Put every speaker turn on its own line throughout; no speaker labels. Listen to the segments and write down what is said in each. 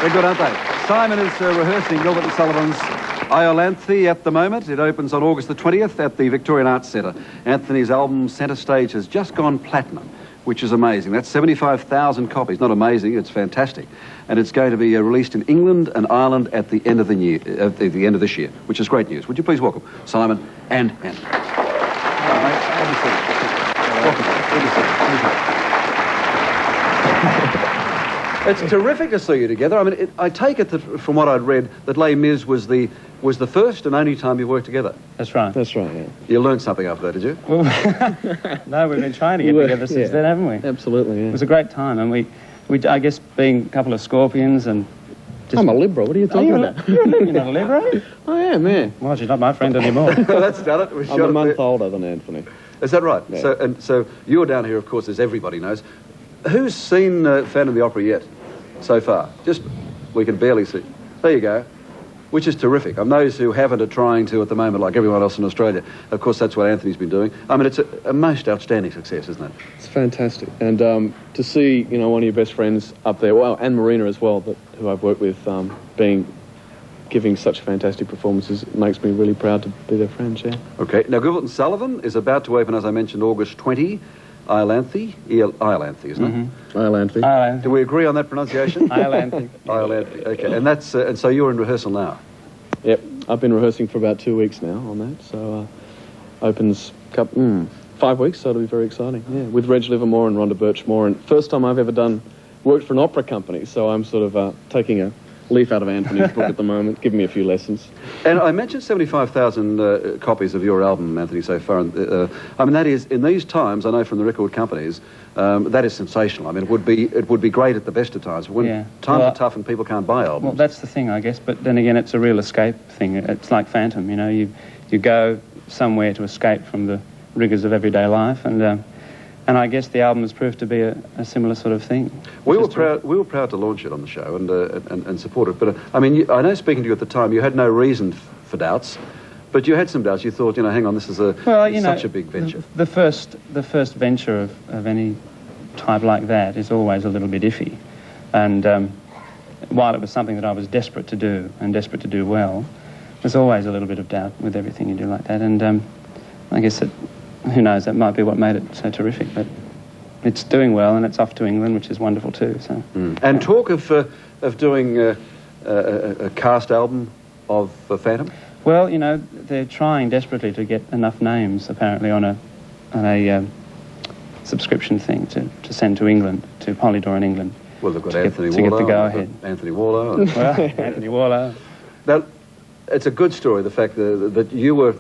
They're good, aren't they? Simon is rehearsing Gilbert and Sullivan's Iolanthe at the moment. It opens on August the 20th at the Victorian Arts Centre. Anthony's album Centre Stage has just gone platinum, which is amazing. That's 75,000 copies. Not amazing, it's fantastic. And it's going to be released in England and Ireland at the end of the year, at the end of this year, which is great news. Would you please welcome Simon and Anthony? Welcome. Good to see you. It's terrific to see you together. I mean, I take it that from what I'd read that Les Mis was the first and only time you worked together.
That's right.
That's right, yeah.
You learned something after that, did you?
Well, no, we've been trying to get together since then, haven't we?
Absolutely, yeah.
It was a great time, and we I guess, being a couple of scorpions and...
I'm a Libra, what are you talking about?
You're not a Libra?
I am, yeah.
Well, she's not my friend anymore.
Well, that's done it.
I'm a month older than Anthony.
Is that right?
Yeah.
So you're down here, of course, as everybody knows. Who's seen Phantom of the Opera yet, so far? Just, we can barely see. There you go. Which is terrific. And those who haven't are trying to at the moment, like everyone else in Australia. Of course, that's what Anthony's been doing. I mean, it's a most outstanding success, isn't it?
It's fantastic. And to see, you know, one of your best friends up there, well, and Marina as well, who I've worked with, giving such fantastic performances, it makes me really proud to be their friends, yeah.
Okay. Now, Gilbert and Sullivan is about to open, as I mentioned, August 20. Iolanthe, isn't it?
Iolanthe.
Do we agree on that pronunciation?
Iolanthe.
Iolanthe. Okay. And that's and so you're in rehearsal now.
Yep. I've been rehearsing for about 2 weeks now on that. So opens 5 weeks. So it'll be very exciting. Yeah. With Reg Livermore and Rhonda Birchmore, and first time I've ever worked for an opera company. So I'm sort of taking a leaf out of Anthony's book at the moment, giving me a few lessons.
And I mentioned 75,000 copies of your album, Anthony, so far. I mean, that is, in these times, I know from the record companies, that is sensational. I mean, it would be great at the best of times. When times are tough and people can't buy albums.
Well, that's the thing, I guess. But then again, it's a real escape thing. It's like Phantom, you know. You go somewhere to escape from the rigours of everyday life, and I guess the album has proved to be a similar sort of thing.
We were proud to launch it on the show and support it. But I mean, I know, speaking to you at the time, you had no reason for doubts, but you had some doubts. You thought, you know, hang on, this is such a big venture.
The first venture of any type like that is always a little bit iffy, and while it was something that I was desperate to do and desperate to do well, there's always a little bit of doubt with everything you do like that. And I guess who knows, that might be what made it so terrific, but it's doing well and it's off to England, which is wonderful too. So.
And talk of doing a cast album of Phantom?
Well, you know, they're trying desperately to get enough names, apparently, on a subscription thing to send to England, to Polydor in England.
Well, they've got Anthony Warlow.
To get the go-ahead.
Anthony Warlow.
Well, Anthony Warlow.
Now, it's a good story, the fact that you were...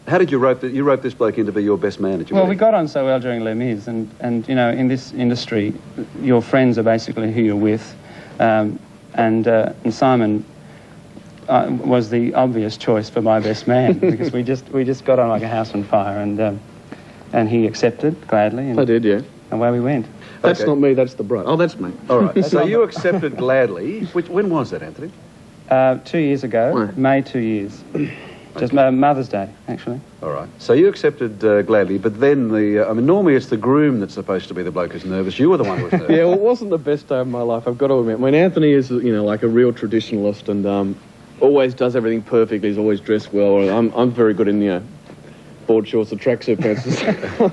How did you rope you roped this bloke in to be your best man at your wedding?
We got on so well during Les Mis, and you know, in this industry, your friends are basically who you're with, and Simon was the obvious choice for my best man because we just got on like a house on fire, and he accepted gladly. And
I did, yeah.
And away we went.
That's not me. That's the bride. Oh, that's me.
All right. So you accepted gladly. When was that, Anthony?
2 years ago. May 2 years. Just Mother's Day, actually.
All right. So you accepted gladly, but then I mean, normally it's the groom that's supposed to be the bloke who's nervous. You were the one who was nervous.
Yeah, well, it wasn't the best day of my life, I've got to admit. I mean, Anthony is, you know, like a real traditionalist and always does everything perfectly. He's always dressed well. I'm very good in, you know, board shorts and tracksuit pants.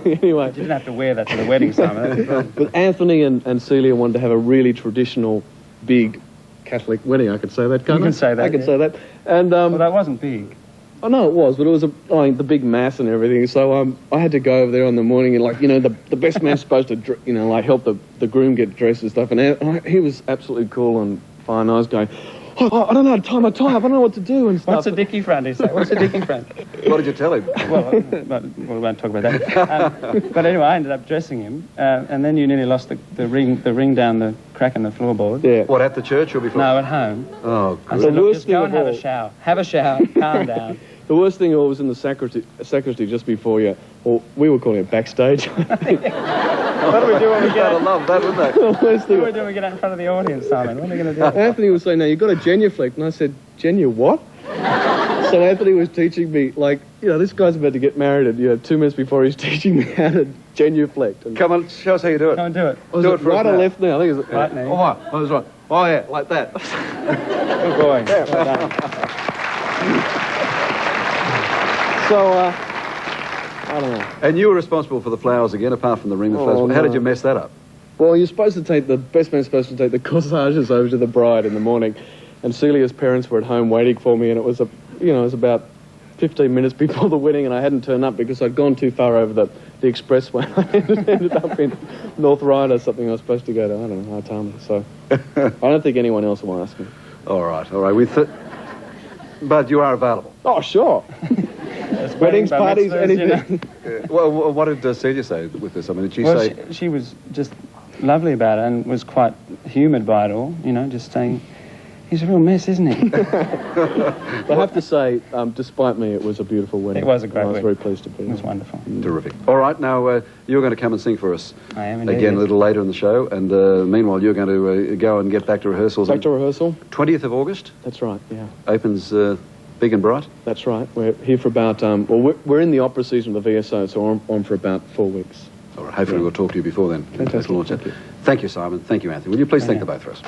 Anyway.
You didn't have to wear that to the wedding, Simon.
But Anthony and Celia wanted to have a really traditional, big Catholic wedding. I could say that, can't I?
You can say that.
I can say that. And
well, that wasn't big.
I know it was, but it was the big mass and everything. So I had to go over there in the morning and, like, you know, the best man's supposed to, you know, like help the groom get dressed and stuff. And he was absolutely cool and fine. I was going, I don't know how to tie my tie up. I don't know what to do and stuff.
What's a dicky front? What's a dicky front?
What did you tell him?
Well, we won't talk about that. But anyway, I ended up dressing him, and then you nearly lost the ring down the crack in the floorboard.
Yeah.
What, at the church or before?
No, at home.
Oh, good.
I said, look, just go and have a shower. Have a shower, calm down.
The worst thing was in the sacristy just before you, or we were calling it backstage.
What do we do when we get out?
I love that, wouldn't they?
What do we do when we get out in front of the audience, Simon? What are we going to do?
Anthony was saying, now, you've got a genuflect. And I said, Genu what? So Anthony was teaching me, like, you know, this guy's about to get married, and, you know, 2 minutes before he's teaching me how to genuflect. And
come on, show us how you do it.
Come and do it.
Do it right or left now? I think it's
right now.
Oh, that's right.
Oh, yeah, like that.
Good boy.
Yeah, well done. So, I don't know.
And you were responsible for the flowers again, apart from the ring of flowers.
Oh,
How did
no.
you mess that up?
Well, you're supposed to take, the best man's supposed to take the corsages over to the bride in the morning, and Celia's parents were at home waiting for me, and it was about 15 minutes before the wedding, and I hadn't turned up because I'd gone too far over the expressway. I ended up in North Ryde, something I was supposed to go to, I don't know, Artama. So I don't think anyone else will ask me.
All right. But you are available.
Oh, sure. Weddings,
bar
parties,
mitzvahs, you know.
anything.
Well, what did Celia say with this? I mean, did she
Well,
say...
she was just lovely about it and was quite humoured by it all, you know, just saying, he's a real mess, isn't he?
I have to say, despite me, it was a beautiful wedding.
It was a great
I was
wedding.
very pleased to be
It was
there.
wonderful.
Terrific. All right, now you're going to come and sing for us
I am indeed.
again a little later in the show, and meanwhile you're going to go and get back to rehearsals.
Back to rehearsal?
20th of August,
That's right, yeah.
opens big and bright.
That's right. We're here for about, we're in the opera season of the VSO, so we're on for about 4 weeks.
All right, hopefully we'll talk to you before then.
Fantastic.
Launch it.
Thank you.
Thank you, Simon. Thank you, Anthony. Will you please thank the both for us?